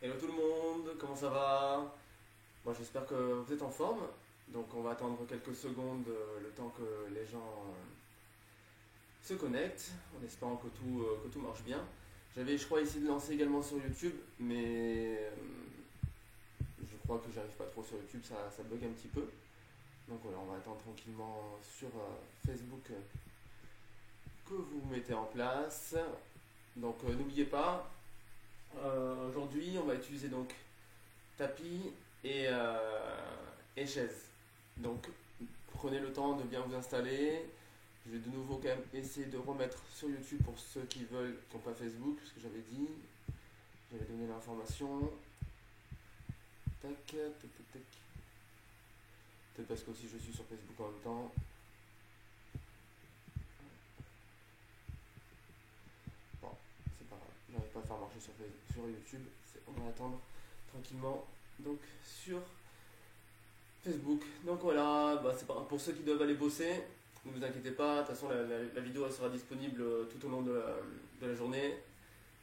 Hello tout le monde, comment ça va? Moi j'espère que vous êtes en forme. Donc on va attendre quelques secondes le temps que les gens se connectent, en espérant que tout marche bien. J'avais je crois essayé de lancer également sur YouTube, mais je crois que j'arrive pas trop sur YouTube, ça bug un petit peu. Donc voilà, on va attendre tranquillement sur Facebook que vous mettez en place. Donc n'oubliez pas, aujourd'hui on va utiliser donc tapis et chaise. Donc prenez le temps de bien vous installer. Je vais de nouveau quand même essayer de remettre sur YouTube pour ceux qui veulent, qui n'ont pas Facebook, ce que j'avais dit. J'avais donné l'information. Tac, tac, tac, tac. Peut-être parce que aussi je suis sur Facebook en même temps. Bon, c'est pas grave. J'arrive pas à faire marcher sur YouTube. On va attendre tranquillement. Donc sur Facebook. Donc voilà, bah, c'est pas pour ceux qui doivent aller bosser. Ne vous inquiétez pas, de toute façon la vidéo elle sera disponible tout au long de la journée.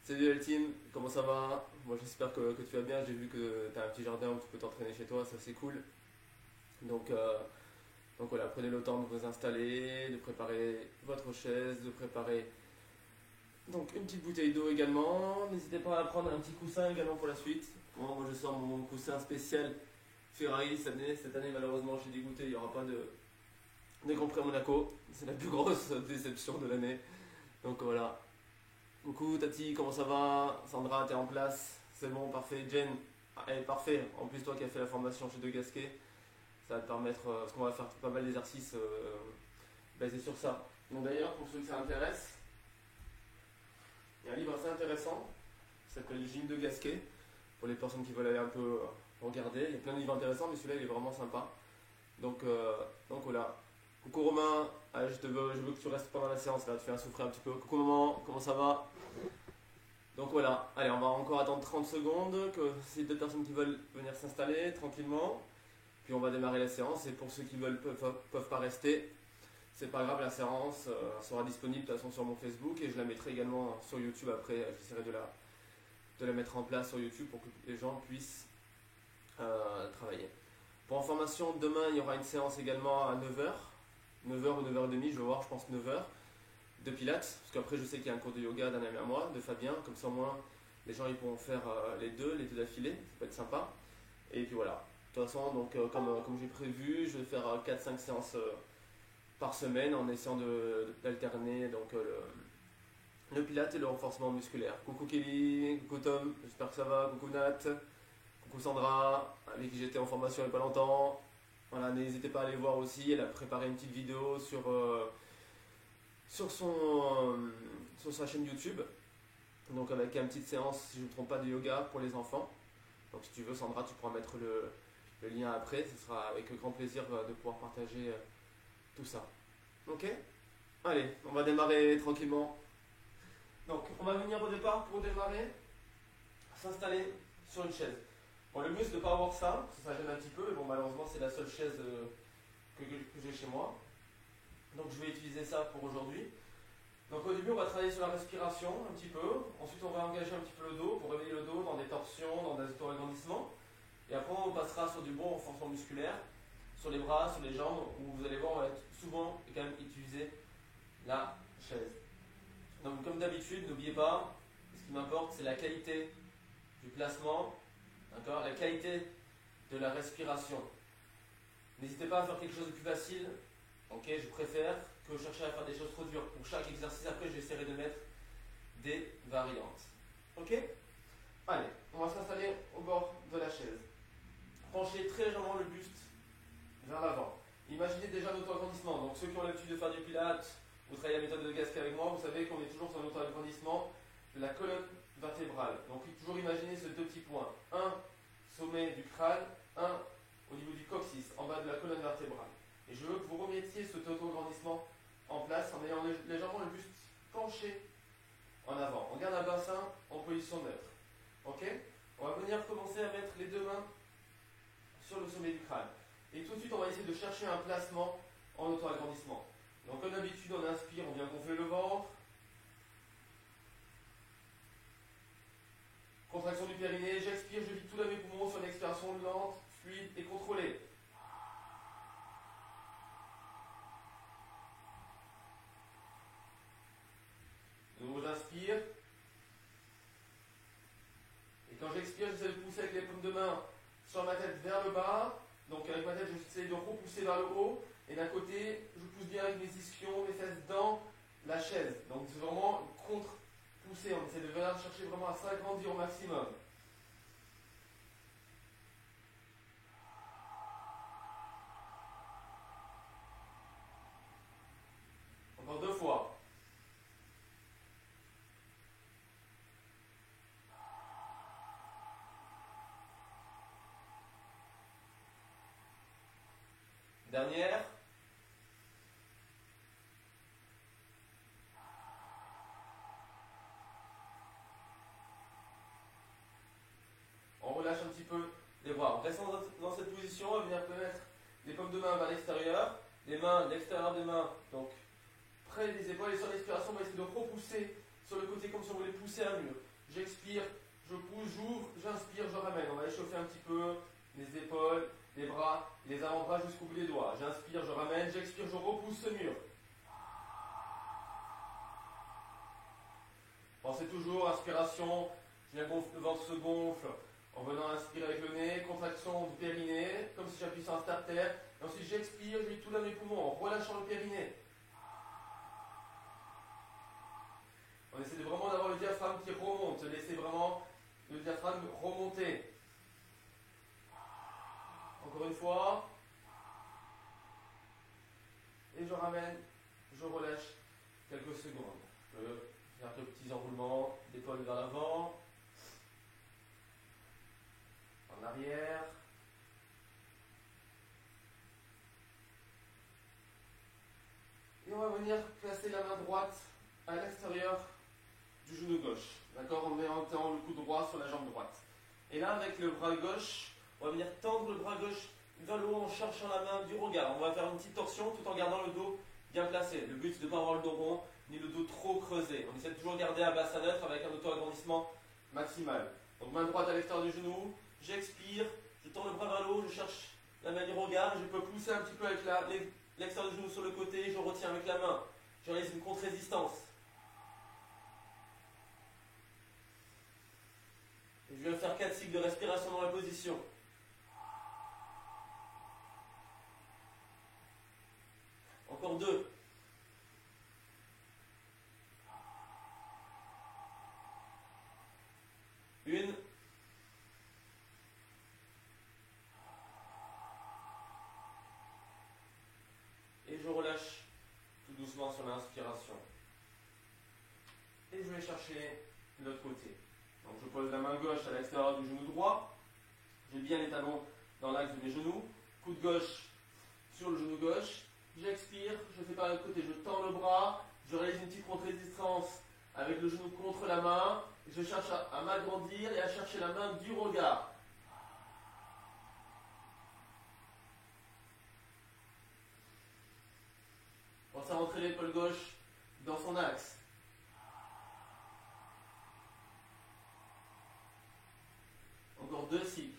Salut la team, comment ça va? Moi j'espère que tu vas bien, j'ai vu que tu as un petit jardin où tu peux t'entraîner chez toi, ça c'est cool. Donc, donc voilà, prenez le temps de vous installer, de préparer votre chaise, de préparer donc une petite bouteille d'eau également. N'hésitez pas à prendre un petit coussin également pour la suite. Moi je sors mon coussin spécial Ferrari cette année malheureusement j'ai dégoûté, il n'y aura pas de Grand Prix à Monaco. C'est la plus grosse déception de l'année. Donc voilà. Coucou Tati, comment ça va? Sandra, t'es en place? C'est bon, parfait. Jen, elle est parfait. En plus, toi qui as fait la formation chez De Gasquet, ça va te permettre, parce qu'on va faire pas mal d'exercices basés sur ça. Donc d'ailleurs, pour ceux que ça intéresse, il y a un livre assez intéressant qui s'appelle Le Gym de Gasquet. Pour les personnes qui veulent aller un peu regarder, il y a plein de livres intéressants, mais celui-là il est vraiment sympa. Donc voilà. Coucou Romain, allez, je veux que tu restes pendant la séance là, tu fais souffrir un petit peu. Coucou maman, comment ça va? Donc voilà, allez, on va encore attendre 30 secondes, que c'est deux personnes qui veulent venir s'installer tranquillement. Puis on va démarrer la séance et pour ceux qui veulent peuvent pas rester, c'est pas grave, la séance sera disponible de toute façon sur mon Facebook et je la mettrai également sur YouTube après. J'essaierai de la mettre en place sur YouTube pour que les gens puissent travailler. Pour information, demain il y aura une séance également à 9h ou 9h30, je vais voir, je pense 9h, de Pilates, parce qu'après je sais qu'il y a un cours de yoga d'un ami à moi, de Fabien, comme ça au moins les gens ils pourront faire les deux d'affilée, ça peut être sympa. Et puis voilà, de toute façon, donc, comme j'ai prévu, je vais faire 4-5 séances par semaine en essayant d'alterner donc, le Pilates et le renforcement musculaire. Coucou Kelly, coucou Tom, j'espère que ça va, coucou Nat, coucou Sandra, avec qui j'étais en formation il n'y a pas longtemps. Voilà, n'hésitez pas à aller voir aussi, elle a préparé une petite vidéo sur sa chaîne YouTube. Donc avec une petite séance, si je ne me trompe pas, de yoga pour les enfants. Donc si tu veux Sandra, tu pourras mettre le lien après, ce sera avec grand plaisir de pouvoir partager tout ça. Ok? Allez, on va démarrer tranquillement. Donc on va venir au départ pour démarrer, s'installer sur une chaise. Bon, le mieux c'est de ne pas avoir ça, parce que ça gêne un petit peu, mais bon malheureusement c'est la seule chaise que j'ai chez moi. Donc je vais utiliser ça pour aujourd'hui. Donc au début on va travailler sur la respiration un petit peu, ensuite on va engager un petit peu le dos pour réveiller le dos dans des torsions, dans des auto-agrandissements. Et après on passera sur du bon renforcement musculaire, sur les bras, sur les jambes, où vous allez voir on va souvent quand même utiliser la chaise. Donc comme d'habitude, n'oubliez pas, ce qui m'importe c'est la qualité du placement, d'accord, la qualité de la respiration. N'hésitez pas à faire quelque chose de plus facile. Ok, je préfère que chercher à faire des choses trop dures. Pour chaque exercice, après, j'essaierai de mettre des variantes. Ok? Allez, on va s'installer au bord de la chaise. Penchez très légèrement le buste vers l'avant. Imaginez déjà notre agrandissement. Donc, ceux qui ont l'habitude de faire du pilates, vous travaillez la méthode de Gasquet avec moi, vous savez qu'on est toujours sur notre agrandissement de la colonne vertébrale. Donc, toujours imaginer ces deux petits points. Un, sommet du crâne, un au niveau du coccyx, en bas de la colonne vertébrale. Et je veux que vous remettiez cet auto-agrandissement en place en ayant légèrement le buste penché en avant. On garde un bassin en position neutre. Ok? On va venir commencer à mettre les deux mains sur le sommet du crâne. Et tout de suite, on va essayer de chercher un placement en auto-agrandissement. Donc comme d'habitude, on inspire, on vient gonfler le ventre. Contraction du périnée, j'expire, fluide et contrôlé. De nouveau, j'inspire. Et quand j'expire, j'essaie de pousser avec les paumes de main sur ma tête vers le bas. Donc avec ma tête, j'essaie de repousser vers le haut. Et d'un côté, je pousse bien avec mes ischions, mes fesses dans la chaise. Donc c'est vraiment une contre-poussée. On essaie de venir chercher vraiment à s'agrandir au maximum. Encore 2 fois. Dernière. On relâche un petit peu les bras. En restant dans cette position, on va venir mettre les paumes de main vers l'extérieur, les mains, l'extérieur des mains, donc près des épaules. Et sur l'expiration, on va essayer de repousser sur le côté comme si on voulait pousser un mur. J'expire, je pousse, j'ouvre, j'inspire, je ramène. On va échauffer un petit peu les épaules, les bras, les avant-bras jusqu'au bout des doigts. J'inspire, je ramène, j'expire, je repousse ce mur. Pensez toujours, inspiration, le ventre se gonfle en venant inspirer avec le nez, contraction du périnée, comme si j'appuie sur un starter. Et ensuite j'expire, je lis tout dans mes poumons en relâchant le périnée. On essaie de vraiment d'avoir le diaphragme qui remonte, laissez vraiment le diaphragme remonter. Encore une fois. Et je ramène, je relâche quelques secondes. Je peux faire quelques petits enroulements d'épaule vers l'avant, en arrière. Et on va venir placer la main droite à l'extérieur du genou gauche. D'accord? En mettant le coude droit sur la jambe droite. Et là, avec le bras gauche, on va venir tendre le bras gauche vers le haut en cherchant la main du regard. On va faire une petite torsion tout en gardant le dos bien placé. Le but, c'est de ne pas avoir le dos rond ni le dos trop creusé. On essaie de toujours garder un bassin neutre avec un auto-agrandissement maximal. Donc main droite à l'extérieur du genou, j'expire, je tends le bras vers le haut, je cherche la main du regard, je peux pousser un petit peu avec l'extérieur du genou sur le côté, je retiens avec la main. Je réalise une contre-résistance. Et je viens faire 4 cycles de respiration dans la position. Encore 2. Une. Et je relâche tout doucement sur l'inspiration. Et je vais chercher l'autre côté. Donc je pose la main gauche à l'extérieur du genou droit. J'ai bien les talons dans l'axe de mes genoux. Coude gauche sur le genou gauche. J'expire, je fais par l'autre côté, je tends le bras, je réalise une petite contre-résistance avec le genou contre la main. Je cherche à m'agrandir et à chercher la main du regard. Pensez à rentrer l'épaule gauche dans son axe. Encore 2 cycles.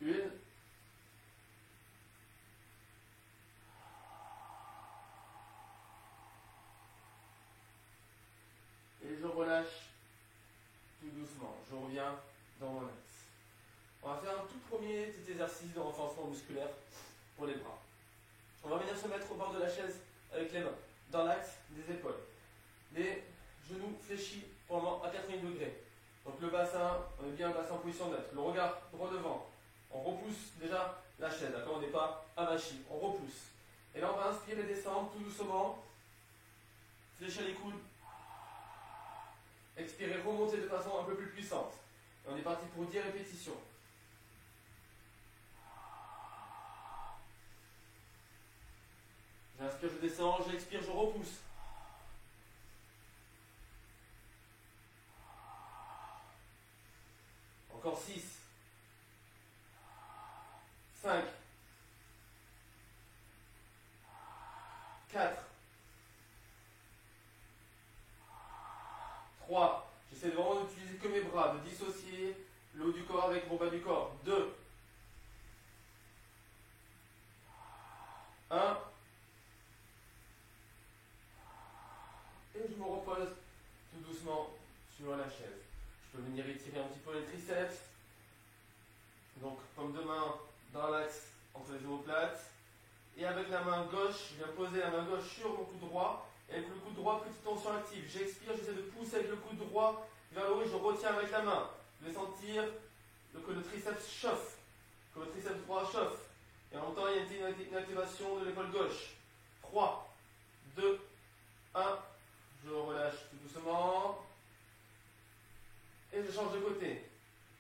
Une. Et je relâche tout doucement. Je reviens dans mon axe. On va faire un tout premier petit exercice de renforcement musculaire pour les bras. On va venir se mettre au bord de la chaise avec les mains, dans l'axe des épaules. Les genoux fléchis pendant à 90 degrés. Donc le bassin, on est bien le bassin en position neutre. Le regard droit devant. On repousse déjà la chaise, d'accord? On n'est pas avachi, on repousse. Et là on va inspirer et descendre tout doucement. Fléchir les coudes. Expirer, remonter de façon un peu plus puissante. Et on est parti pour 10 répétitions. J'inspire, je descends, j'expire, je repousse. Encore 6. 5. 4. j'essaie vraiment d'utiliser que mes bras, de dissocier le haut du corps avec mon bas du corps. 2, 1, et je me repose tout doucement sur la chaise. Je peux venir étirer un petit peu les triceps. Donc, paume de main dans l'axe entre les omoplates. Et avec la main gauche, je viens poser la main gauche sur mon coude droit. Et avec le coude droit, petite tension active. J'expire, j'essaie de pousser avec le coude droit vers le haut et je retiens avec la main. Je vais sentir que le triceps chauffe, que le triceps droit chauffe. Et en même temps, il y a une activation de l'épaule gauche. 3, 2, 1. Je relâche tout doucement. Et je change de côté.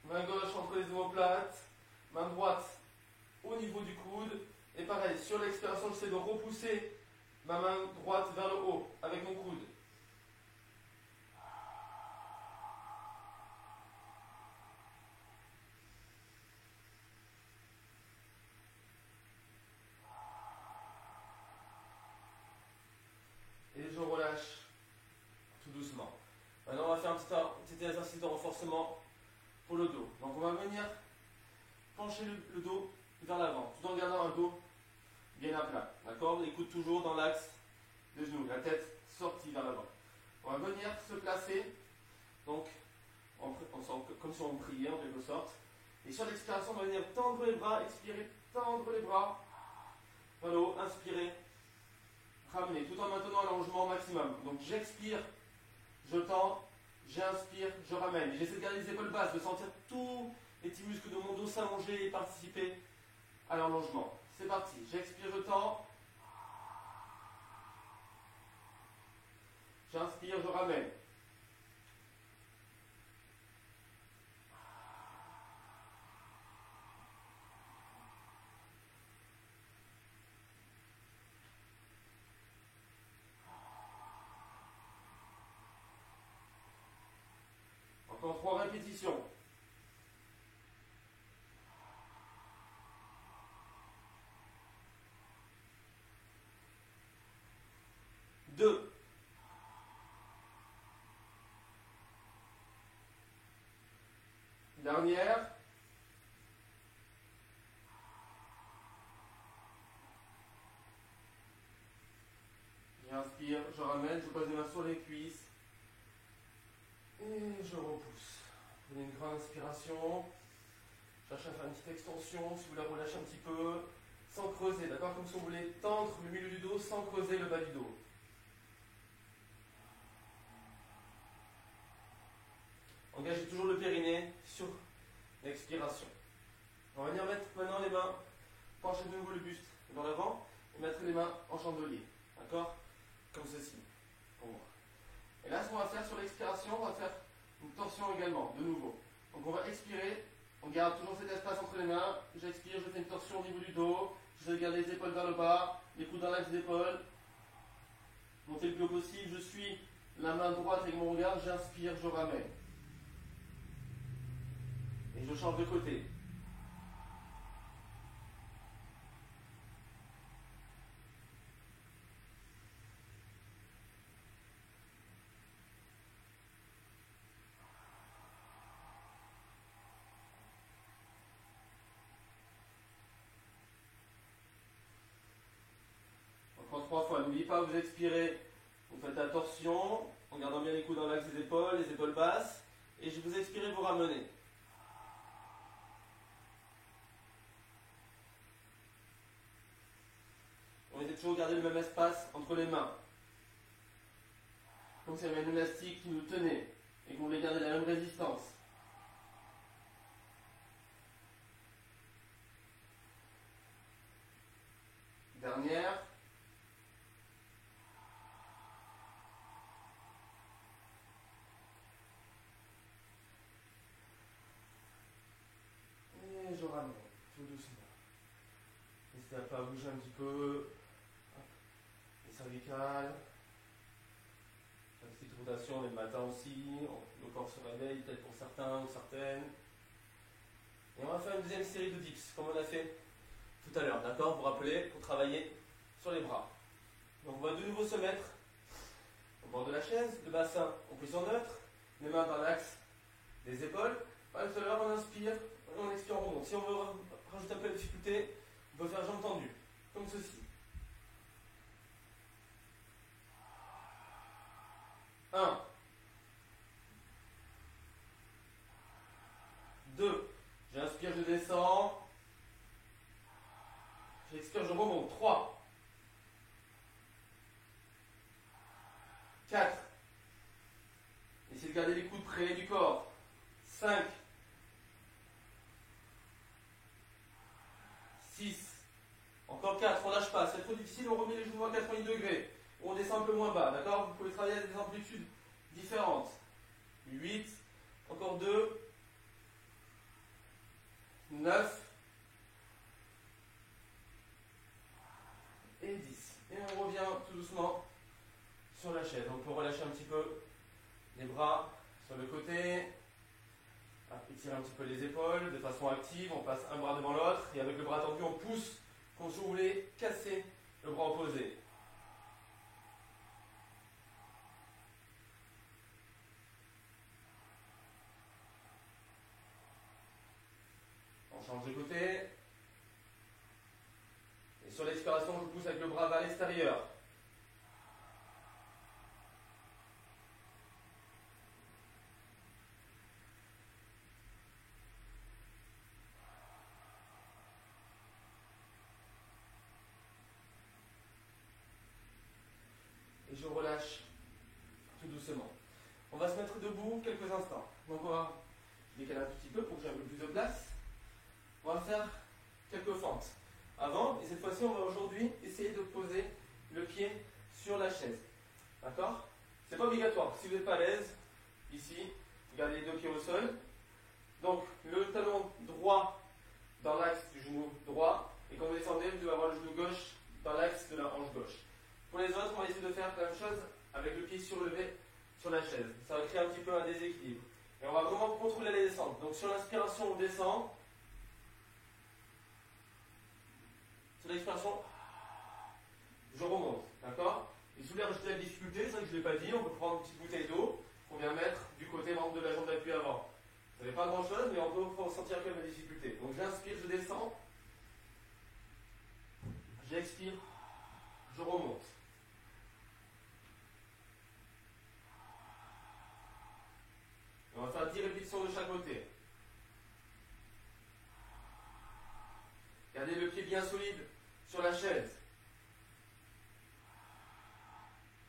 Main gauche entre les omoplates. Main droite au niveau du coude. Et pareil, sur l'expiration, j'essaie de repousser ma main droite vers le haut avec mon coude. Et je relâche tout doucement. Maintenant, on va faire un petit exercice de renforcement pour le dos. Donc, on va venir pencher le dos vers l'avant, tout en gardant un dos bien à plat. D'accord? Les coudes toujours dans l'axe des genoux, la tête sortie vers l'avant. On va venir se placer, donc, comme si on priait en quelque sorte. Et sur l'expiration, on va venir tendre les bras, expirer, tendre les bras vers le haut, inspirer, ramener, tout en maintenant l'allongement maximum. Donc, j'expire, je tends, j'inspire, je ramène. J'essaie de garder les épaules basses, de sentir tous les petits muscles de mon dos s'allonger et participer à l'allongement. C'est parti. J'expire, je tends. J'inspire, je ramène. Encore 3 répétitions. Deux. Dernière. J'inspire, je ramène, je pose les mains sur les cuisses. Et je repousse. Prenez une grande inspiration. Cherchez à faire une petite extension, si vous la relâchez un petit peu, sans creuser, d'accord? Comme si vous voulez tendre le milieu du dos sans creuser le bas du dos. Engagez toujours le périnée sur l'expiration. On va venir mettre maintenant les mains, pencher de nouveau le buste vers l'avant et mettre les mains en chandelier, d'accord? Comme ceci, pour moi. Et là, ce qu'on va faire sur l'expiration, on va faire une torsion également, de nouveau. Donc on va expirer, on garde toujours cet espace entre les mains. J'expire, je fais une torsion au niveau du dos. Je garde les épaules vers le bas, les coudes dans l'axe des épaules. Montez le plus haut possible, je suis la main droite avec mon regard, j'inspire, je ramène. Et je change de côté. On prend 3 fois. N'oubliez pas, vous expirez, vous faites la torsion, en gardant bien les coudes dans l'axe des épaules, les épaules basses. Et je vous expirez, vous ramenez. On essaie toujours de garder le même espace entre les mains. Comme s'il y avait un élastique qui nous tenait et qu'on voulait garder la même résistance. Dernière. Et je ramène, tout doucement. N'hésitez pas à bouger un petit peu. Les cervicales. Une petite rotation le matin aussi. Le corps se réveille, peut-être pour certains ou certaines. Et on va faire une deuxième série de dips, comme on a fait tout à l'heure, d'accord? Vous vous rappelez, pour travailler sur les bras. Donc on va de nouveau se mettre au bord de la chaise, le bassin en position neutre, les mains dans l'axe des épaules. Tout à l'heure, on inspire, on expire, on remonte. Si on veut rajouter un peu de difficulté, on peut faire jambes tendues, comme ceci. 1, 2, j'inspire, je descends, j'expire, je remonte. 3, 4, essayez de garder les coudes près du corps. 5, 6, encore 4, on ne lâche pas, c'est trop difficile, on remet les genoux à 90 degrés, ou on descend un peu moins bas, d'accord? Vous pouvez travailler à des amplitudes différentes. 8, encore 2, 9 et 10. Et on revient tout doucement sur la chaise. On peut relâcher un petit peu les bras sur le côté, étirer un petit peu les épaules de façon active. On passe un bras devant l'autre et avec le bras tendu, on pousse comme si vous voulez casser le bras opposé. On change de côté. Et sur l'expiration, je pousse avec le bras vers l'extérieur. Et je relâche tout doucement. On va se mettre debout quelques instants. Donc on va décaler un petit peu pour que j'ai un peu plus de place. On va faire quelques fentes. Avant, et cette fois-ci, on va aujourd'hui essayer de poser le pied sur la chaise. D'accord? C'est pas obligatoire. Si vous n'êtes pas à l'aise, ici, vous gardez les deux pieds au sol. Donc, le talon droit dans l'axe du genou droit. Et quand vous descendez, vous devez avoir le genou gauche dans l'axe de la hanche gauche. Pour les autres, on va essayer de faire la même chose avec le pied surlevé sur la chaise. Ça va créer un petit peu un déséquilibre. Et on va vraiment contrôler les descentes. Donc, sur l'inspiration, on descend. Sur l'expiration, je remonte, d'accord? Et si vous voulez rajouter la difficulté, c'est vrai que je ne l'ai pas dit, on peut prendre une petite bouteille d'eau qu'on vient mettre du côté membre de la jambe d'appui avant. Ça n'est pas grand chose, mais on peut ressentir quand même la difficulté. Donc j'inspire, je descends, j'expire, je remonte. Et on va faire 10 répétitions de chaque côté. Gardez le pied bien solide sur la chaise.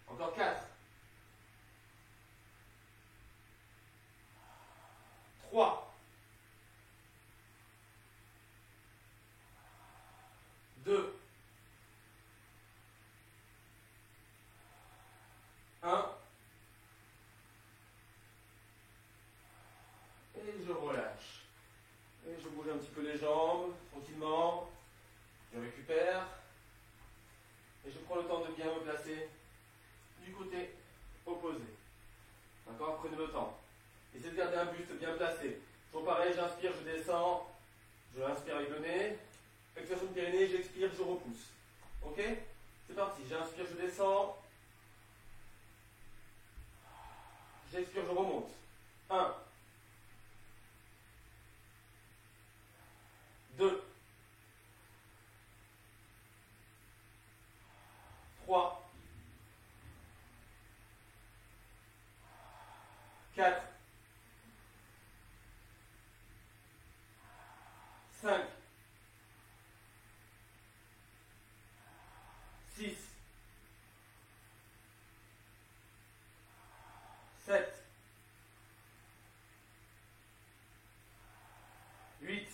Encore 4. 3. 2. 1. Et je relâche. Et je bouge un petit peu les jambes, tranquillement. Je récupère. Et je prends le temps de bien me placer du côté opposé. D'accord? Prenez le temps. Essayez de garder un buste bien placé. Toujours pareil, j'inspire, je descends. Je inspire avec le nez. Extension de périnée, j'expire, je repousse. Ok? C'est parti. J'inspire, je descends. J'expire, je remonte. 1. 2. 3. 4. 5. 6. 7. 8.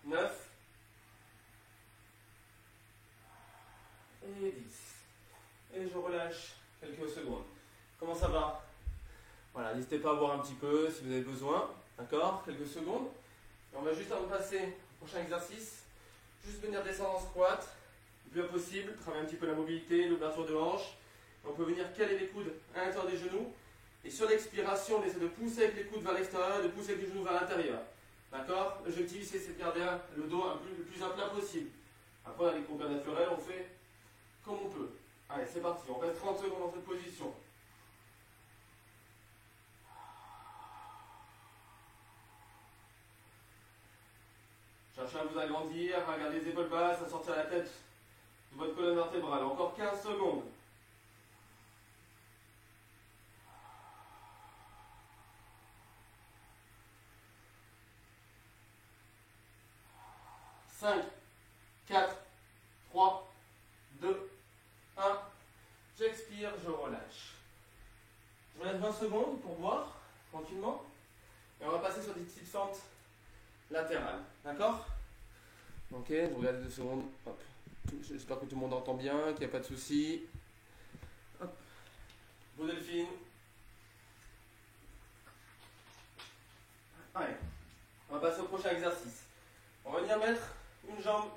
9. Et 10. Et je relâche quelques secondes. Comment ça va? Voilà, n'hésitez pas à voir un petit peu si vous avez besoin. D'accord? Quelques secondes. Et on va juste avant de passer au prochain exercice, juste venir descendre en squat, le plus possible, travailler un petit peu la mobilité, l'ouverture de hanche. On peut venir caler les coudes à l'intérieur des genoux. Et sur l'expiration, on essaie de pousser avec les coudes vers l'extérieur et de pousser avec les genoux vers l'intérieur. D'accord? L'objectif ici, c'est de garder le dos le plus à plat possible. Après, on a des cours bien naturels, on fait comme on peut. Allez, c'est parti, on reste 30 secondes dans cette position. Cherchez à vous agrandir, à garder les épaules basses, à sortir la tête de votre colonne vertébrale. Encore 15 secondes. 5, 4, 3, 2, 1. J'expire, je relâche. Je vous laisse 20 secondes pour voir, tranquillement. Et on va passer sur des petites fentes latérales. D'accord? Ok, je vous laisse 2 secondes. Hop. J'espère que tout le monde entend bien, qu'il n'y a pas de souci. Hop. Beau Delphine. Allez, on va passer au prochain exercice. On va venir mettre une jambe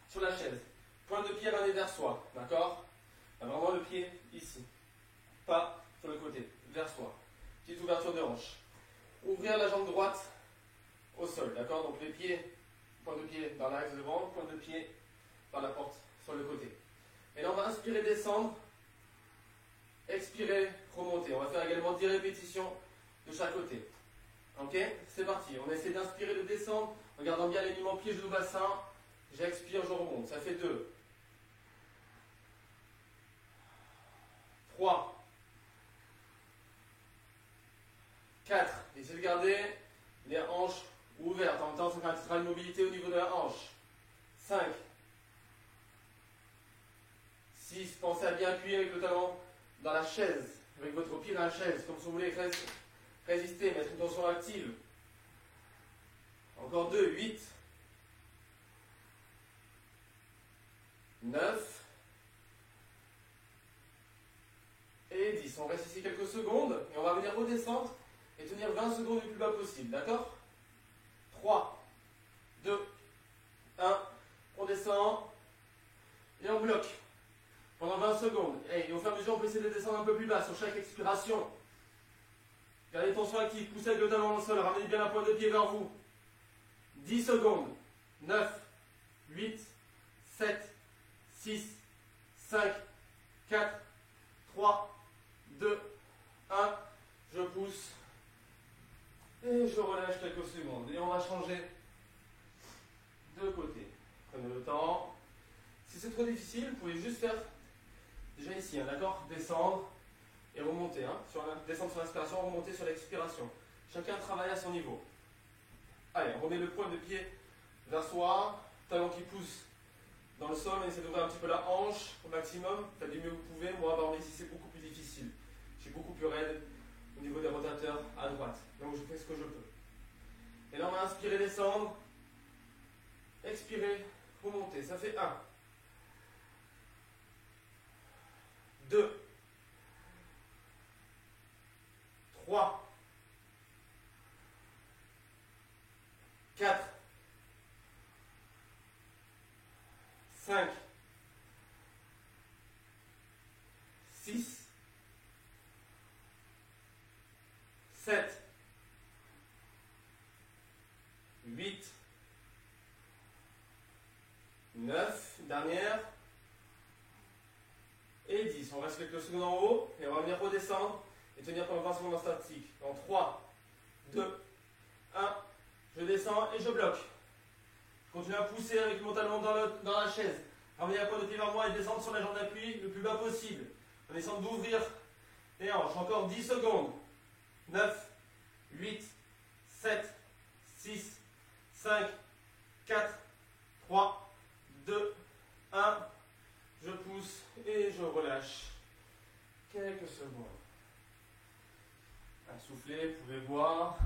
sur la chaise. Pointe de pied ramené vers soi, d'accord? Vraiment le pied ici. Pas sur le côté, vers soi. Petite ouverture de hanche. Ouvrir la jambe droite au sol, d'accord? Donc les pieds, pointe de pied dans l'axe devant, pointe de pied par la porte sur le côté. Et là on va inspirer, descendre. Expirer, remonter. On va faire également 10 répétitions de chaque côté. Ok? C'est parti. On essaie d'inspirer, de descendre, en gardant bien l'alignement pied, genou, bassin. J'expire, je remonte. Ça fait 2. 3. 4. Essayez de garder les hanches ouvertes. En même temps, ça permettra une mobilité au niveau de la hanche. 5. 6. Pensez à bien appuyer avec le talon dans la chaise. Avec votre pied dans la chaise. Comme si vous voulez résister, mettre une tension active. Encore 2. 8. 9. Et 10. On reste ici quelques secondes. Et on va venir redescendre et tenir 20 secondes le plus bas possible. D'accord? 3, 2, 1. On descend. Et on bloque. Pendant 20 secondes. Et au fur et à mesure, on peut essayer de descendre un peu plus bas sur chaque expiration. Gardez les tensions actives. Poussez avec le talon dans le sol. Ramenez bien la pointe de pied vers vous. 10 secondes. 9, 8, 7, 6, 5, 4, 3, 2, 1. Je pousse. Et je relâche quelques secondes. Et on va changer de côté. Prenez le temps. Si c'est trop difficile, vous pouvez juste faire déjà ici, hein, d'accord? Descendre et remonter. Hein, descendre sur l'inspiration, remonter sur l'expiration. Chacun travaille à son niveau. Allez, on remet le point de pied vers soi. Talon qui pousse dans le sol. On essaie d'ouvrir un petit peu la hanche au maximum. Faites du mieux que vous pouvez. Moi, ici, c'est beaucoup plus difficile. Je suis beaucoup plus raide au niveau des rotateurs à droite. Donc, je fais ce que je peux. Et là, on va inspirer, descendre. Expirer, remonter. Ça fait 1. 2. 3. 4. 5. 6. 7. 8. 9. Dernière. Et 10. On reste quelques secondes en haut. Et on va venir redescendre et tenir pendant 20 secondes en statique. En 3, 2, 1. Je descends et je bloque. Je continue à pousser avec mon talon dans la chaise. Ramenez la pointe de pied vers moi et descendre sur la jambe d'appui le plus bas possible. En essayant d'ouvrir les hanches. Encore 10 secondes. 9, 8, 7, 6, 5, 4, 3, 2, 1. Je pousse et je relâche. Quelques secondes. À souffler, vous pouvez boire.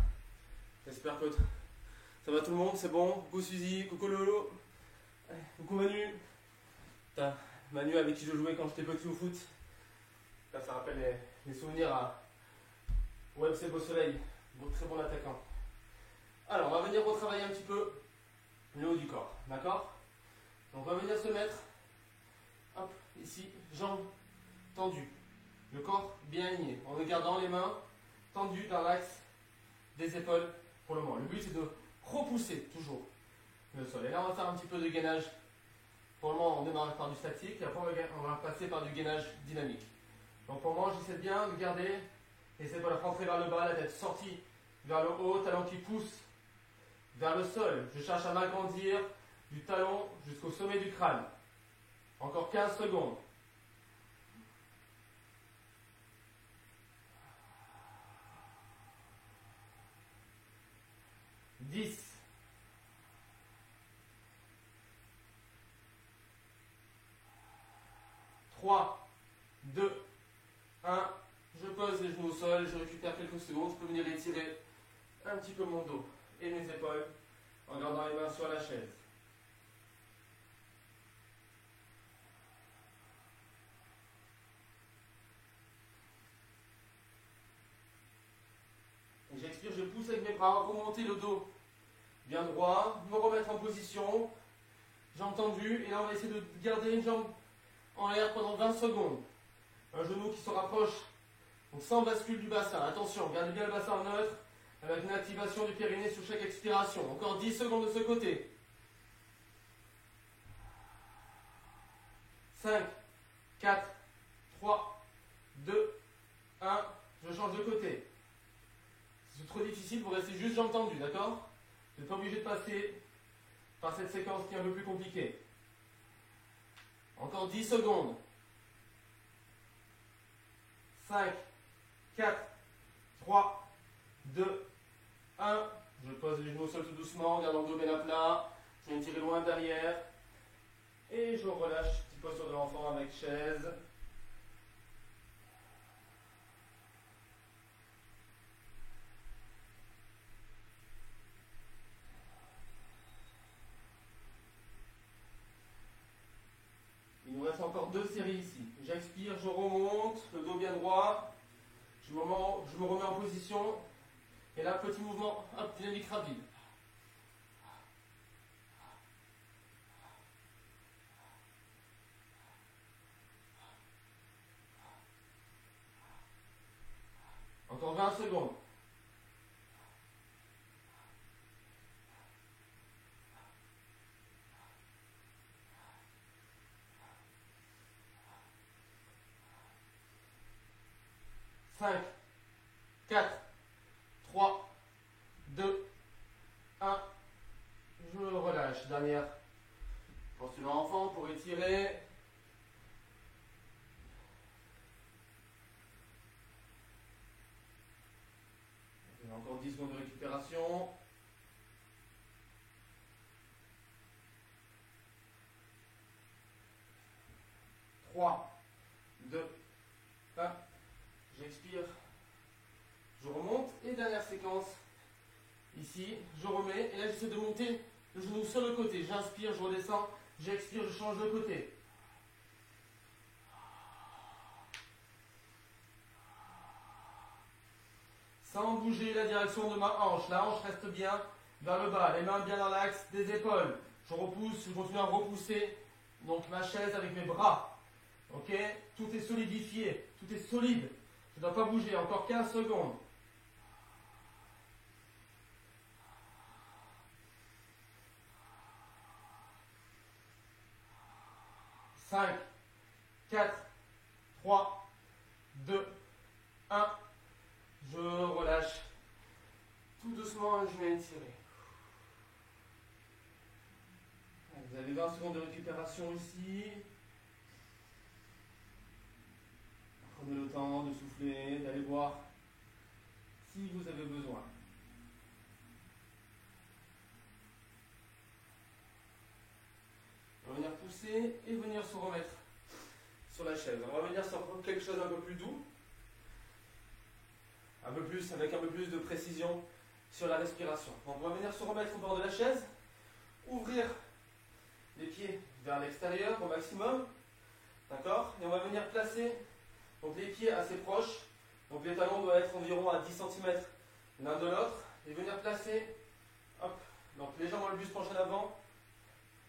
J'espère que ça va tout le monde, c'est bon. Coucou Suzy, coucou Lolo. Coucou Manu. Manu avec qui je jouais quand j'étais petit au foot. Là, ça rappelle les souvenirs au FC Beau Soleil. Très bon attaquant. Alors, on va venir retravailler un petit peu le haut du corps. D'accord? Donc, on va venir se mettre. Hop, ici, jambes tendues. Le corps bien aligné. En regardant les mains tendues dans l'axe des épaules pour le moment. Le but, c'est de repousser toujours le sol. Et là, on va faire un petit peu de gainage pour le moment, on démarre par du statique et après on va passer par du gainage dynamique. Donc pour moi, j'essaie bien de garder les épaules rentrées vers le bas, la tête sortie vers le haut, talon qui pousse vers le sol. Je cherche à m'agrandir du talon jusqu'au sommet du crâne. Encore 15 secondes. 10. 3, 2, 1. Je pose les genoux au sol, je récupère quelques secondes. Je peux venir étirer un petit peu mon dos et mes épaules en gardant les mains sur la chaise. Et j'expire, je pousse avec mes bras, remonter le dos bien droit, me remettre en position, jambes tendues, et là on va essayer de garder une jambe en l'air pendant 20 secondes. Un genou qui se rapproche, donc sans bascule du bassin. Attention, gardez bien le bassin neutre, avec une activation du périnée sur chaque expiration. Encore 10 secondes de ce côté. 5, 4, 3, 2, 1. Je change de côté. Si c'est trop difficile, vous restez juste jambes tendues, d'accord? Vous n'êtes pas obligé de passer par cette séquence qui est un peu plus compliquée. Encore 10 secondes. 5, 4, 3, 2, 1. Je pose les genoux au sol tout doucement, gardant le dos bien à plat. Je viens tirer loin derrière. Et je relâche, petite posture de l'enfant avec chaise. Il nous reste encore 2 séries ici. J'expire, je remonte, le dos bien droit. Je me remets en position. Et là, petit mouvement, hop, dynamique rapide. Encore 20 secondes. 5, 4, 3, 2, 1. Je relâche. Dernière posture de l'enfant pour étirer. Encore 10 secondes de récupération. 3, 2, 1. J'expire. Je remonte. Et dernière séquence. Ici, je remets. Et là, j'essaie de monter le genou sur le côté. J'inspire, je redescends. J'expire, je change de côté. Sans bouger la direction de ma hanche. La hanche reste bien vers le bas. Les mains bien dans l'axe des épaules. Je repousse, je continue à repousser donc ma chaise avec mes bras. Ok? Tout est solidifié. Tout est solide. Je ne dois pas bouger. Encore 15 secondes. 5, 4, 3, 2, 1. Je relâche. Tout doucement, je viens étirer. Vous avez 20 secondes de récupération ici. Prenez le temps de souffler, d'aller voir si vous avez besoin. On va venir pousser et venir se remettre sur la chaise. On va venir sur quelque chose d'un peu plus doux. Un peu plus, avec un peu plus de précision sur la respiration. Donc on va venir se remettre au bord de la chaise. Ouvrir les pieds vers l'extérieur au maximum. D'accord? Et on va venir placer donc, les pieds assez proches. Donc les talons doivent être environ à 10 cm l'un de l'autre. Et venir placer, hop, donc les jambes le buste penché en avant,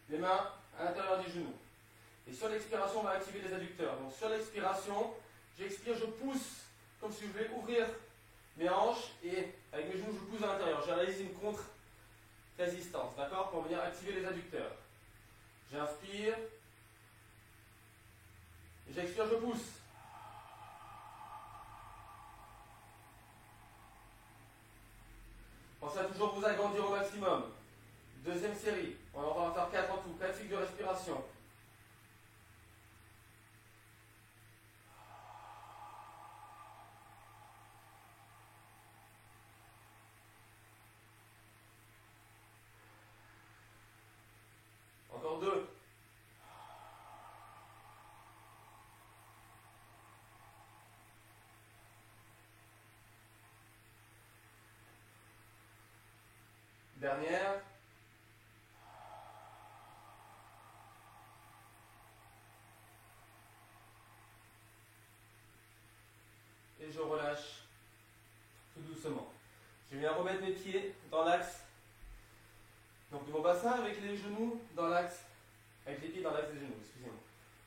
les mains à l'intérieur des genoux. Et sur l'expiration, on va activer les adducteurs. Donc sur l'expiration, j'expire, je pousse comme si je voulais ouvrir mes hanches et avec mes genoux, je pousse à l'intérieur. Je réalise une contre-résistance, d'accord? Pour venir activer les adducteurs. J'inspire, J'expire, je pousse. Pensez à toujours vous agrandir au maximum. Deuxième série. On va en faire 4 en tout. 4 cycles de respiration. Encore 2. Dernière. Et je relâche tout doucement. Je viens remettre mes pieds dans l'axe. Donc de mon bassin avec les genoux dans l'axe. Avec les pieds dans l'axe des genoux, excusez-moi.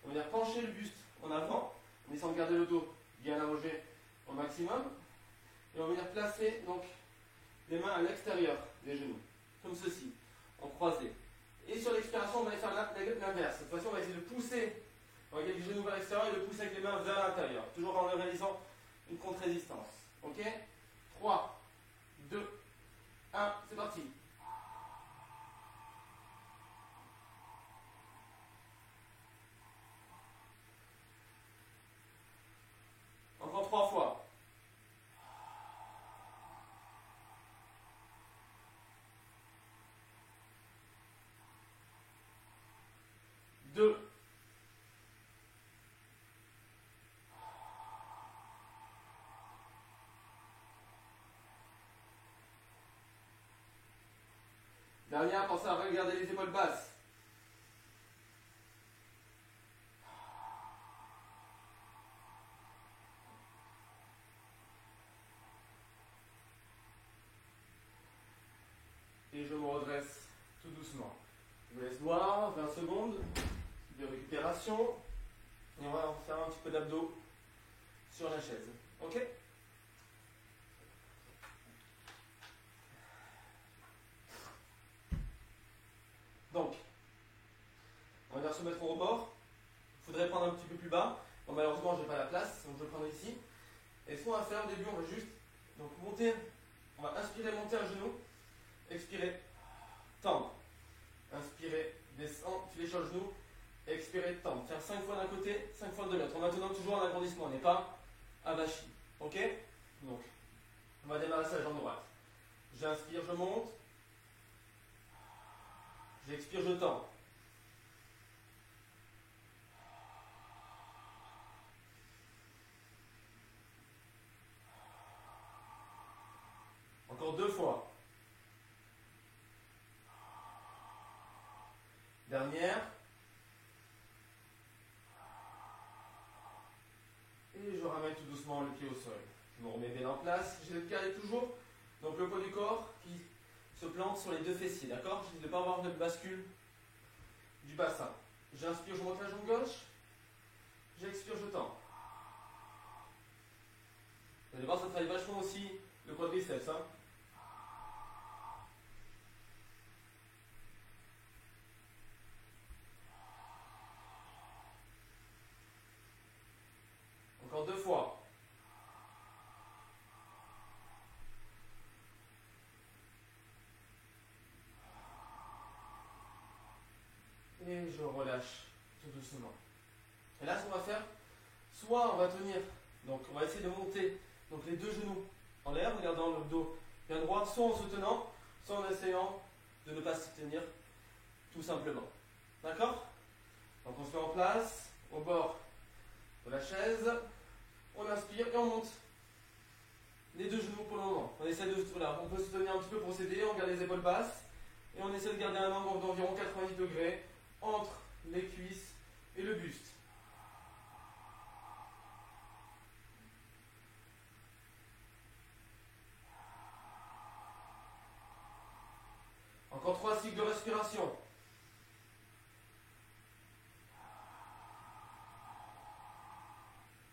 On va venir pencher le buste en avant, en essayant de garder le dos bien allongé au maximum. Et on va venir placer donc les mains à l'extérieur des genoux, comme ceci, en croisé. Et sur l'expiration, on va aller faire l'inverse. Cette fois-ci, on va essayer de pousser, on va garder les genoux vers l'extérieur et de pousser avec les mains vers l'intérieur, toujours en réalisant une contre-résistance. Ok? 3, 2, 1, c'est parti. Encore 3 fois. 2. Dernière, pensez à regarder les épaules basses. Et je me redresse tout doucement. Je vous laisse voir, 20 secondes de récupération. Et on va faire un petit peu d'abdos sur la chaise. Ok? Donc, on va venir se mettre au rebord. Il faudrait prendre un petit peu plus bas. Bon, malheureusement, je n'ai pas la place, donc je vais le prendre ici. Et ce qu'on va faire au début, on va juste donc, monter. On va inspirer, monter un genou. Expirer, tendre. Inspirer, descendre, fléchir le genou. Expirer, tendre. Faire 5 fois d'un côté, 5 fois de l'autre. En maintenant toujours un agrandissement, on n'est pas avachi. Ok? Donc, on va démarrer ça la jambe droite. J'inspire, je monte. J'expire, je tends. Encore 2 fois. Dernière. Et je ramène tout doucement le pied au sol. Je me remets bien en place. Je vais garder toujours donc le poids du corps qui se plante sur les deux fessiers. D'accord? Je ne vais pas avoir de bascule du bassin. J'inspire, je monte la jambe gauche. J'expire, je tends. Vous allez voir, ça travaille vachement aussi le quadriceps. Hein. Encore 2 fois. Et je relâche tout doucement. Et là, ce qu'on va faire, soit on va tenir, donc on va essayer de monter donc les deux genoux en l'air, en gardant le dos bien droit, soit en se tenant, soit en essayant de ne pas se tenir, tout simplement. D'accord? Donc on se met en place, au bord de la chaise, on inspire et on monte les deux genoux pour le moment. On essaie de, voilà, on peut se tenir un petit peu pour s'aider, on garde les épaules basses, et on essaie de garder un angle d'environ 90 degrés entre les cuisses et le buste. Encore 3 cycles de respiration.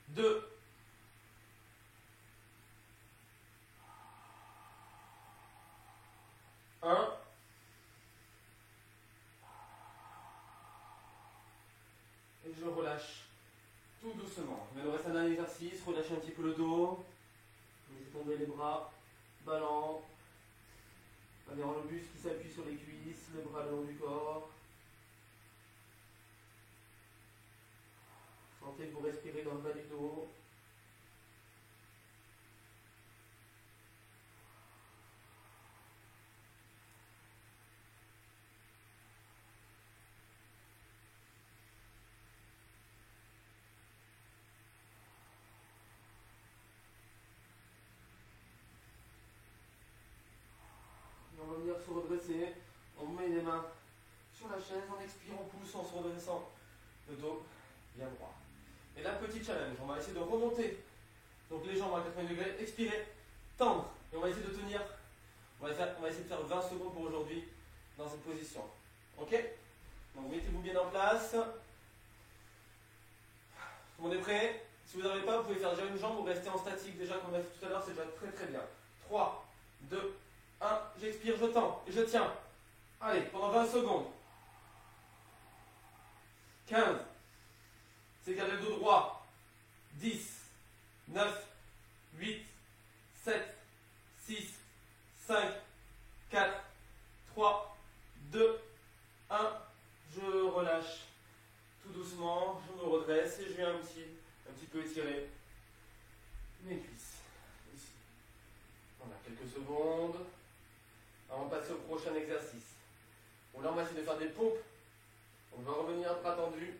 Deux. Un. Et je relâche tout doucement. Il nous reste un dernier exercice, relâchez un petit peu le dos, laissez tomber les bras, ballants, allez en le buste qui s'appuie sur les cuisses, les bras le long du corps. Sentez que vous respirez dans le bas du dos. Et on va venir se redresser. On met les mains sur la chaise, on expire, on pousse en se redressant. Le dos bien droit. Et là, petit challenge, on va essayer de remonter. Donc les jambes à 80 degrés, expirer, tendre. Et on va essayer de tenir, on va essayer de faire 20 secondes pour aujourd'hui dans cette position. Ok? Donc mettez-vous bien en place. Tout le monde est prêt? Si vous n'arrivez pas, vous pouvez faire déjà une jambe ou rester en statique déjà comme on a fait tout à l'heure, c'est déjà très très bien. 3, 2, 1, j'expire, je tends et je tiens. Allez, pendant 20 secondes. 15. C'est garder le dos droit. 10, 9, 8, 7, 6, 5, 4, 3, 2, 1. Je relâche tout doucement, je me redresse et je viens un petit peu étirer mes cuisses. Ici. On a quelques secondes avant de passer au prochain exercice. Bon, là, on va essayer de faire des pompes. On va revenir bras tendus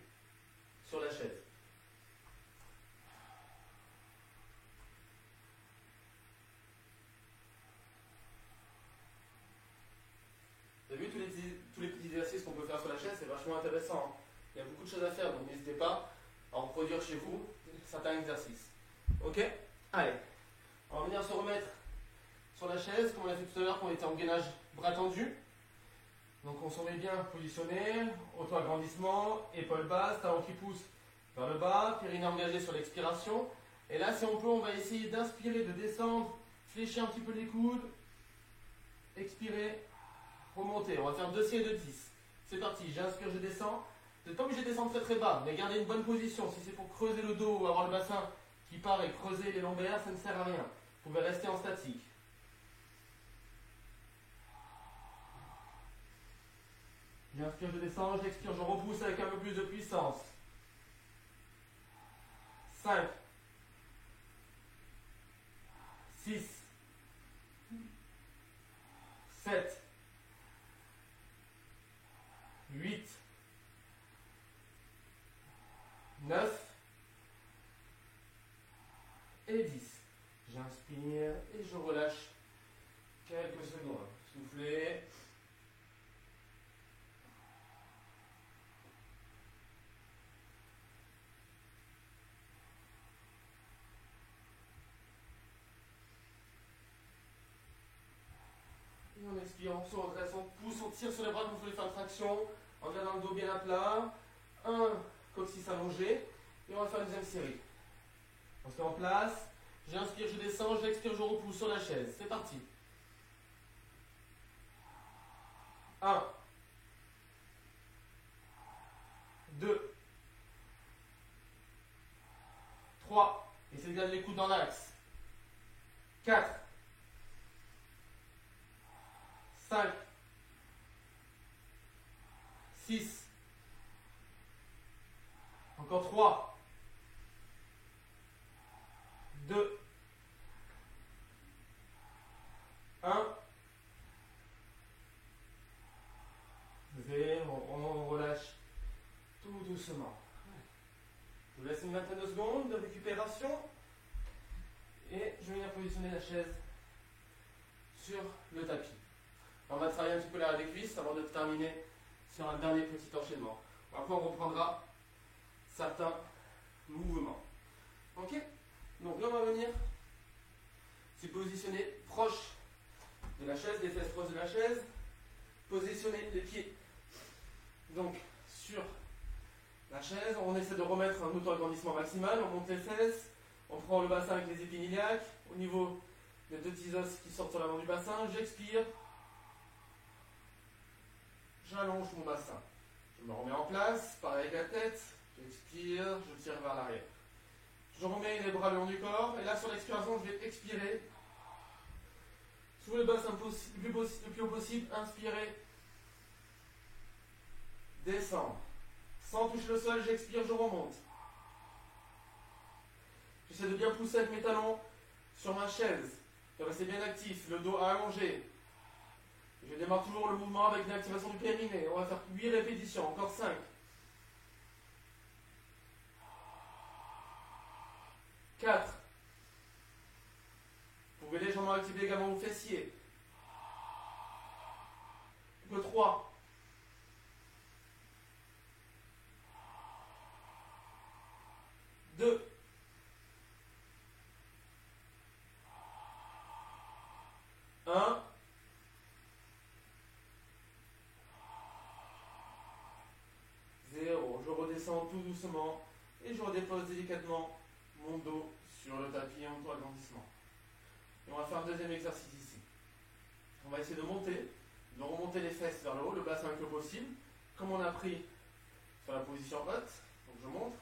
sur la chaise. Vous avez vu tous les petits exercices qu'on peut faire sur la chaise, c'est vachement intéressant. Hein. Il y a beaucoup de choses à faire, donc n'hésitez pas à en produire chez vous certains exercices. Ok? Allez, on va venir se remettre sur la chaise, comme on a fait tout à l'heure, quand on était en gainage bras tendus. Donc on s'en met bien positionné, auto-agrandissement, épaules basses, talons qui poussent vers le bas, périnée engagé sur l'expiration. Et là, si on peut, on va essayer d'inspirer, de descendre, fléchir un petit peu les coudes, expirer, remonter. On va faire 2 séries de 10. C'est parti, j'inspire, je descends. Vous n'êtes pas obligé de descendre très très bas, mais gardez une bonne position. Si c'est pour creuser le dos ou avoir le bassin qui part et creuser les lombaires, ça ne sert à rien. Vous pouvez rester en statique. J'inspire, je descends, j'expire, je repousse avec un peu plus de puissance. 5, 6, 7, 8, 9 et 10. J'inspire et je relâche quelques secondes. Soufflez. Et on expire, on se redresse, on pousse, on tire sur les bras comme vous voulez faire traction, en gardant le dos bien à plat. Un coccyx allongé. Et on va faire une deuxième série. On se met en place. J'inspire, je descends, j'expire, je repousse sur la chaise. C'est parti. 1, 2, 3. Essayez de garder les coudes dans l'axe. 4, 5, 6, encore 3, 2, 1. On relâche tout doucement. Je vous laisse une vingtaine de secondes de récupération et je vais venir positionner la chaise sur le tapis. On va travailler un petit peu l'arrière des cuisses avant de terminer sur un dernier petit enchaînement. Après, on reprendra certains mouvements. Ok? Donc là, on va venir se positionner proche de la chaise, les fesses proches de la chaise. Positionner les pieds donc sur la chaise. On essaie de remettre un auto-agrandissement maximal. On monte les fesses. On prend le bassin avec les épines iliaques. Au niveau des deux petits os qui sortent sur l'avant du bassin, j'expire. J'allonge mon bassin. Je me remets en place, pareil avec la tête. J'expire. j'inspire, je tire vers l'arrière. Je remets les bras le long du corps, et là sur l'expiration, je vais expirer. Soulevez le bassin le plus haut possible, inspirez. Descendre. Sans toucher le sol, j'expire, je remonte. J'essaie de bien pousser avec mes talons sur ma chaise, de rester bien actif, le dos allongé. Je démarre toujours le mouvement avec une activation du périnée. On va faire 8 répétitions, encore 5. 4. Vous pouvez légèrement activer également vos fessiers. Que 3. 2. 1. 0. Je redescends tout doucement et je redépose délicatement mon dos sur le tapis en auto-agrandissement. Et on va faire un deuxième exercice ici. On va essayer de monter, de remonter les fesses vers le haut, le bassin le plus possible, comme on a pris sur la position haute. Donc je monte.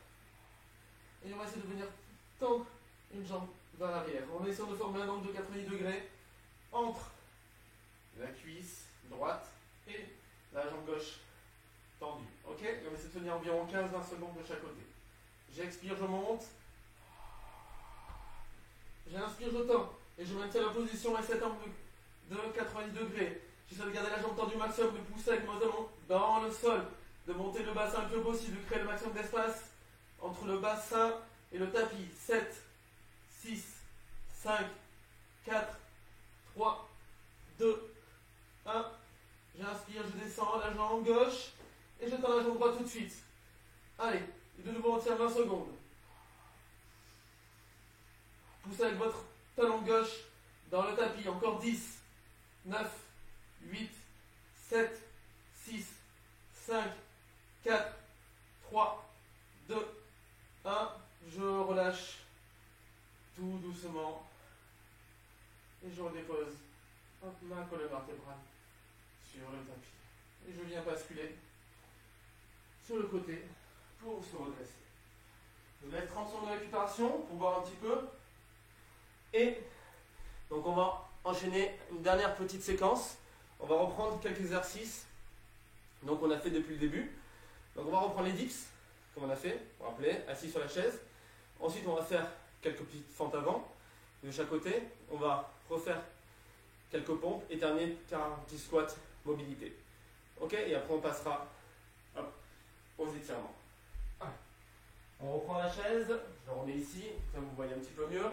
Et on va essayer de venir tendre une jambe vers l'arrière. On va essayer de former un angle de 90 degrés entre la cuisse droite et la jambe gauche tendue. Ok? Et on va essayer de tenir environ 15-20 secondes de chaque côté. J'expire, je monte. J'inspire, je tends. Et je maintiens la position à cet angle de 90 degrés. J'essaie de garder la jambe tendue au maximum, de pousser avec mon talon dans le sol, de monter le bassin le plus possible, de créer le maximum d'espace entre le bassin et le tapis. 7, 6, 5, 4, 3, 2, 1. J'inspire, je descends la jambe gauche et je tends la jambe droite tout de suite. Allez, de nouveau on tient 20 secondes. Poussez avec votre talon gauche dans le tapis. Encore 10, 9, 8, 7, 6, 5, 4, 3, 2, 1. Je relâche tout doucement et je redépose ma colonne vertébrale sur le tapis. Et je viens basculer sur le côté pour se redresser. Je vais mettre 30 secondes de récupération pour voir un petit peu. Et donc on va enchaîner une dernière petite séquence. On va reprendre quelques exercices donc on a fait depuis le début. Donc on va reprendre les dips comme on a fait, vous vous rappelez, assis sur la chaise. Ensuite on va faire quelques petites fentes avant de chaque côté. On va refaire quelques pompes et terminer par un petit squat mobilité. Ok, et après on passera aux étirements. On reprend la chaise, je le remets ici, comme vous voyez un petit peu mieux.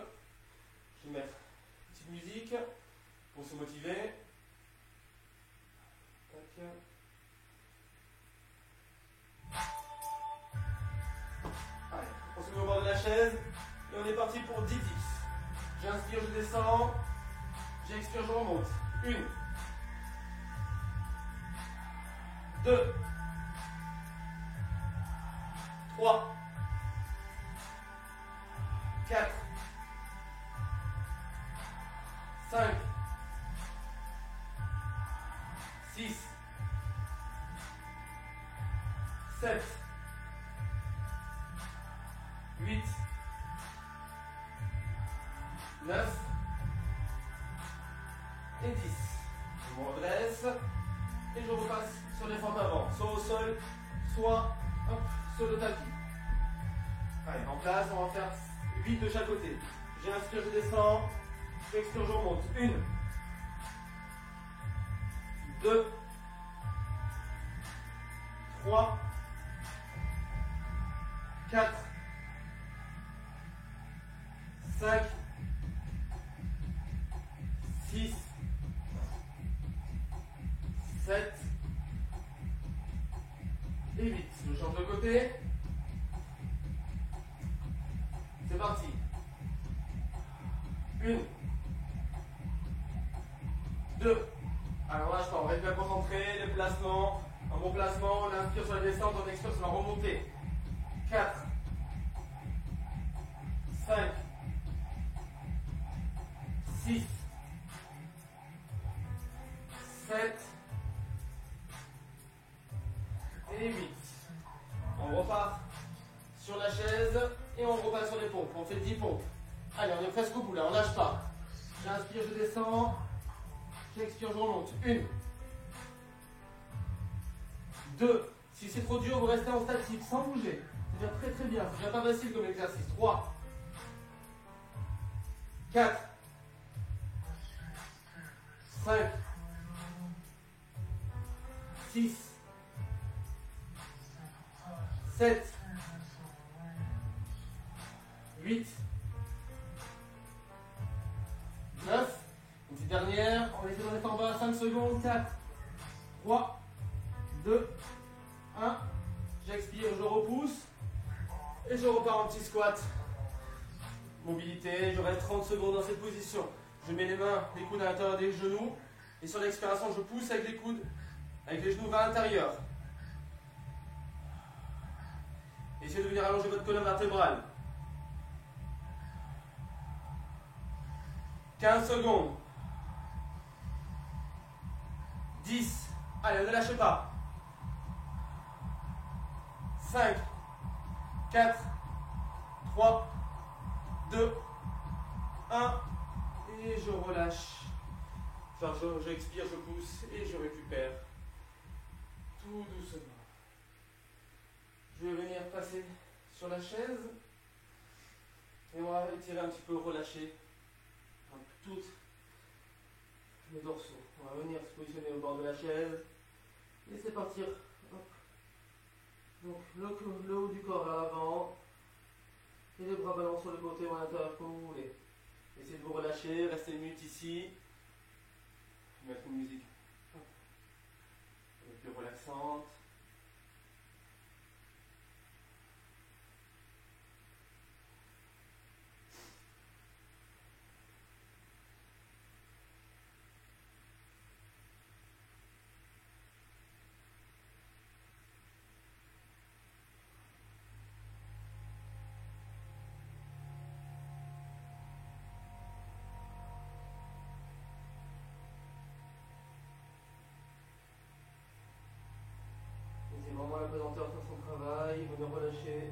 Je vais mettre une petite musique pour se motiver. Tac. Allez, on se met au bord de la chaise et on est parti pour 10 dips. J'inspire, je descends. J'expire, je remonte. 1, 2, 3, 4, 5, 6, 7, 8, 9 et 10. Je me redresse et je repasse sur les fentes avant, soit au sol, soit sur le tapis. Allez, en place, on va faire 8 de chaque côté. J'inspire, je descends. J'expire, je remonte. 1, 2, 3, 4, 5, 6, 7 et 8. Je change de côté. C'est parti. 1, 2. Alors là, on reste bien concentré, les placements. Un bon placement, on inspire sur la descente, on expire sur la remontée. 4, 5, 6, 7 et 8. On repart sur la chaise et on repasse sur les pompes. On fait 10 pompes. Allez, on est presque au bout là, on lâche pas. J'inspire, je descends. J'expire, je remonte. 1. 2. Si c'est trop dur, vous restez en statique sans bouger. C'est déjà très très bien. C'est déjà pas facile comme exercice. 3. 4. 5. 6. 7. 8. 9. Une petite dernière. On essaie de rester en bas. 5 secondes. 4. 3. 2. 1. J'expire, je repousse. Et je repars en petit squat. Mobilité. Je reste 30 secondes dans cette position. Je mets les mains, les coudes à l'intérieur des genoux. Et sur l'expiration, je pousse avec les coudes, avec les genoux vers l'intérieur. Essayez de venir allonger votre colonne vertébrale. 15 secondes. 10. Allez, ne lâchez pas. 5, 4, 3, 2, 1. Et je relâche. Enfin, j'expire, je pousse et je récupère. Tout doucement. Je vais venir passer sur la chaise. Et on va étirer un petit peu, relâcher toutes les dorsaux. On va venir se positionner au bord de la chaise. Laissez partir. Hop. Donc le haut du corps à l'avant. Et les bras balancent sur le côté ou à l'intérieur comme vous voulez. Essayez de vous relâcher, restez une minute ici. Je vais mettre une musique un peu plus relaxante. Vraiment la pesanteur sur son travail, venez relâcher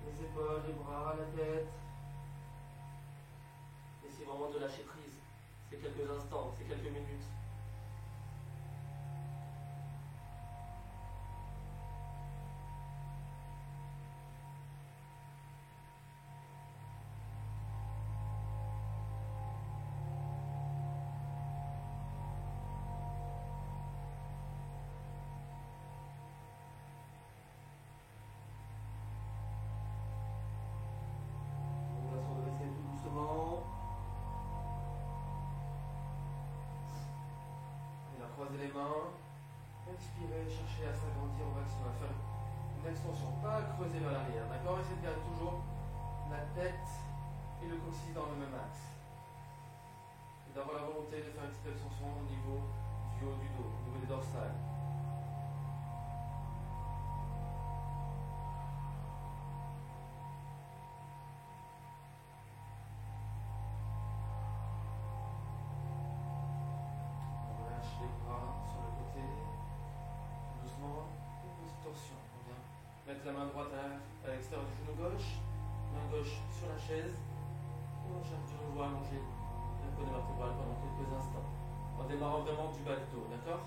les épaules, les bras, la tête. Essayez vraiment de lâcher prise. C'est quelques instants, c'est quelques minutes. Les mains, expirez, cherchez à s'agrandir au maximum, à faire une extension, pas creuser vers l'arrière, d'accord? Essayez de garder toujours la tête et le coccyx dans le même axe. Et d'avoir la volonté de faire une petite extension au niveau du haut du dos, au niveau des dorsales. Mettre la main droite à l'extérieur du genou gauche, main gauche sur la chaise, et on cherche du genou allongé la colonne vertébrale pendant quelques instants. En démarrant vraiment du bas du dos, d'accord?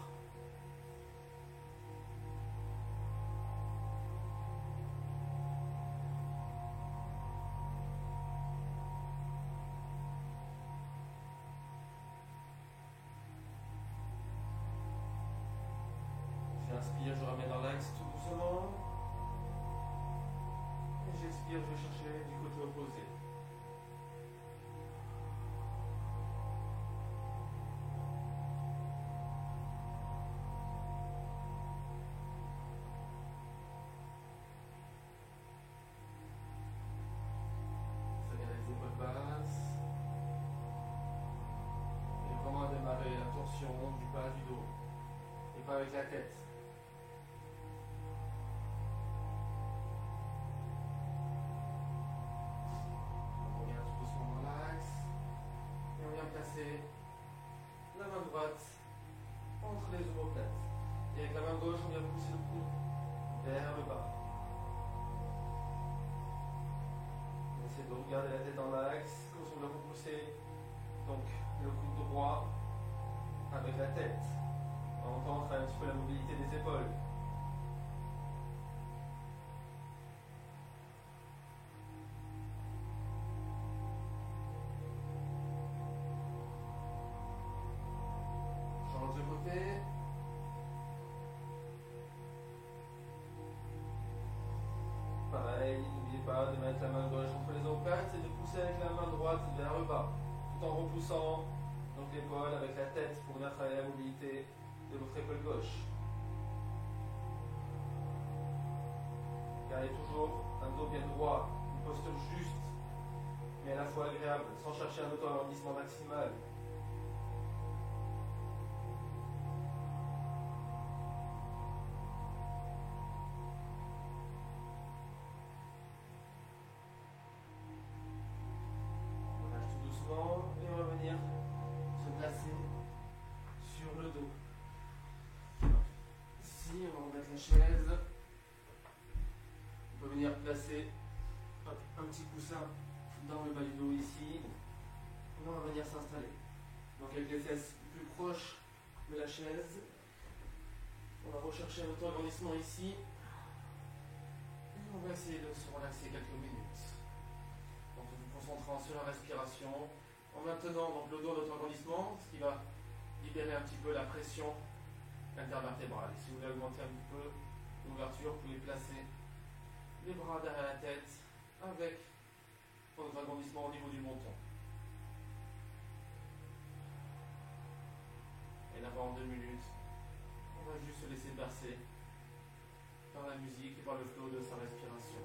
J'inspire, je ramène dans l'axe tout doucement. J'expire, je vais chercher du côté opposé. Ça vient les épaules basses. Et vraiment démarrer la torsion du bas du dos. Et pas avec la tête. La main droite entre les omoplates. Et avec la main gauche, on vient pousser le coude vers le bas. vous gardez la tête en axe, comme on va repousser donc le coude droit avec la tête. En même temps, on travaille un petit peu la mobilité des épaules. Change de côté. Pareil, n'oubliez pas de mettre la main gauche entre les omoplates et de pousser avec la main droite vers le bas, tout en repoussant donc l'épaule avec la tête pour venir travailler la mobilité de votre épaule gauche. Gardez toujours un dos bien droit, une posture juste, mais à la fois agréable, sans chercher un auto-alourdissement maximal. Et on va venir se placer sur le dos. Ici, on va remettre la chaise. On peut venir placer un petit coussin dans le bas du dos ici. On va venir s'installer. Donc avec les fesses plus proches de la chaise. On va rechercher un auto-agrandissement ici. Et on va essayer de se relaxer quelques minutes. Donc en vous concentrant sur la respiration, en maintenant donc, le dos à notre agrandissement, ce qui va libérer un petit peu la pression intervertébrale. Si vous voulez augmenter un petit peu l'ouverture, vous pouvez placer les bras derrière la tête avec votre agrandissement au niveau du menton. Et là pendant 2 minutes, on va juste se laisser bercer par la musique et par le flot de sa respiration.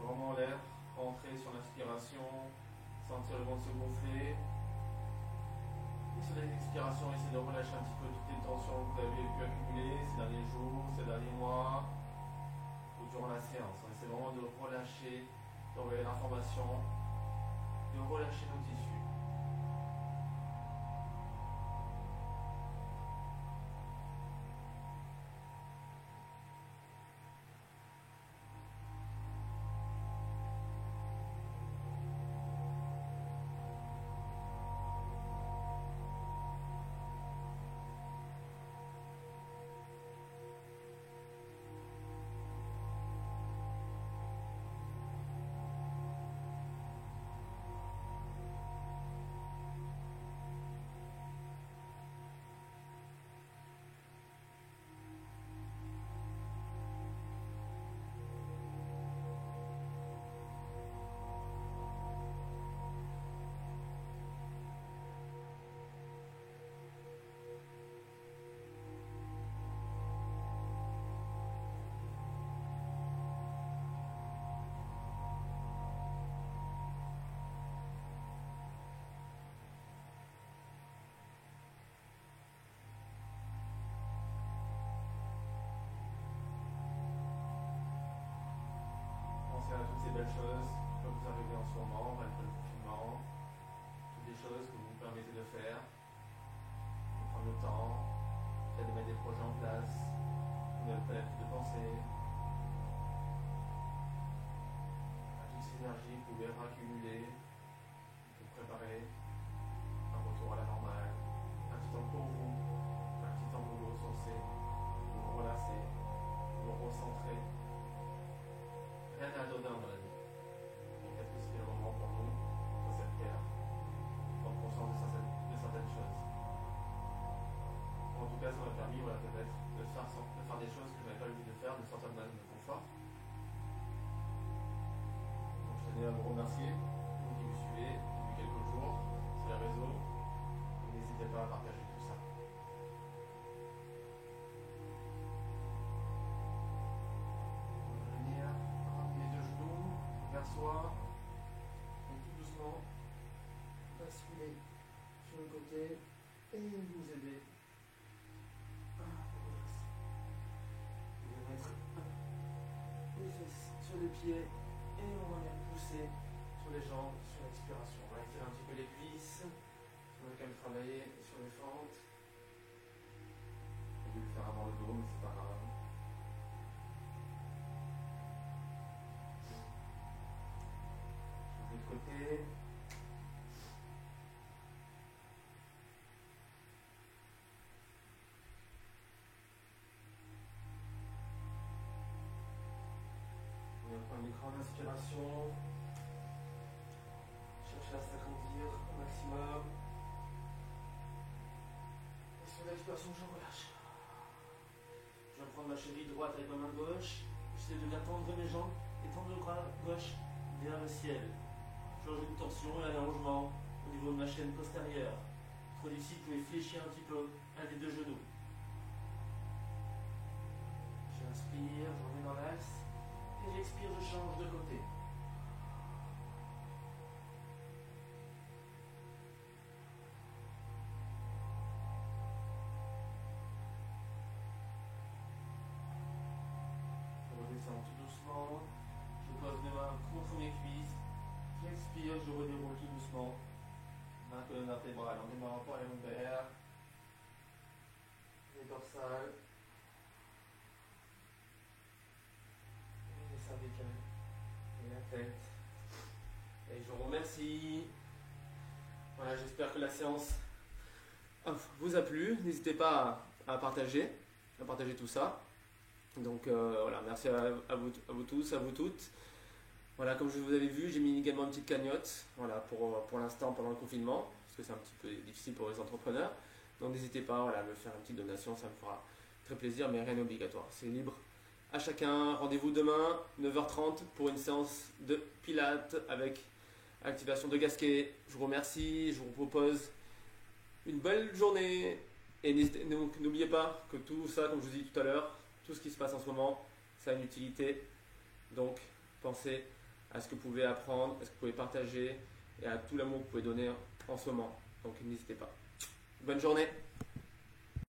Vraiment l'air, rentrer sur l'inspiration, sentir le ventre se gonfler. Et sur l'expiration, essayez de relâcher un petit peu toutes les tensions que vous avez pu accumuler ces derniers jours, ces derniers mois, ou durant la séance. Essayez vraiment de relâcher, d'envoyer l'information, de relâcher nos tissus. Pensez à toutes ces belles choses que vous arrivez en ce moment, malgré le confinement, toutes les choses que vous vous permettez de faire, de prendre le temps, peut-être de mettre des projets en place, vous n'avez pas l'habitude de penser, à toutes ces énergies que vous pouvez accumuler pour préparer un retour à la normale, un petit temps pour vous, un petit temps pour vous ressourcer, pour vous relaxer, pour vous recentrer. Rien d'anodin dans la vie. Donc est-ce que c'est le moment pour nous de cette terre, prendre conscience de certaines choses. En tout cas, ça m'a permis peut-être de faire des choses que je n'avais pas l'habitude de faire, de sortir de ma zone de confort. Donc je tenais à vous remercier, vous qui me suivez depuis quelques jours sur les réseaux. N'hésitez pas à partager tout ça. On va venir soi. Donc tout doucement, basculer sur le côté et vous aider à relaxer. Vous allez mettre les fesses sur les pieds et on va même pousser sur les jambes, sur l'expiration. On va étirer un petit peu les cuisses. On va quand même travailler sur les fentes. On peut le faire avant le dos, mais c'est pas grave. De l'autre côté. On va prendre une grande inspiration. Chercher à s'agrandir au maximum. Et sur l'expiration, je relâche. Je vais prendre ma cheville droite avec ma main gauche. J'essaie de bien tendre mes jambes et tendre le bras gauche vers le ciel. Je change une torsion et un allongement au niveau de ma chaîne postérieure. Trop difficile, vous pouvez fléchir un petit peu un des deux genoux. J'inspire, je remets dans l'axe. Et j'expire, je change de côté. Je redescends tout doucement. Je pose mes mains contre mes cuisses. J'expire, je redéroule tout doucement. Ma colonne vertébrale en démarrant par les lombaires. Les dorsales. Et les cervicales. Et la tête. Et je vous remercie. Voilà, j'espère que la séance vous a plu. N'hésitez pas à partager tout ça. Donc voilà, merci à vous tous, à vous toutes. Voilà, comme je vous avais vu, j'ai mis également une petite cagnotte, voilà, pour l'instant pendant le confinement, parce que c'est un petit peu difficile pour les entrepreneurs. Donc n'hésitez pas, voilà, à me faire une petite donation, ça me fera très plaisir, mais rien n'est obligatoire. C'est libre à chacun. Rendez-vous demain, 9h30, pour une séance de pilates avec activation de gasquet. Je vous remercie, je vous propose une belle journée. Et n'oubliez pas que tout ça, comme je vous dis tout à l'heure, tout ce qui se passe en ce moment, ça a une utilité. Donc pensez à ce que vous pouvez apprendre, à ce que vous pouvez partager et à tout l'amour que vous pouvez donner en ce moment. Donc n'hésitez pas. Bonne journée!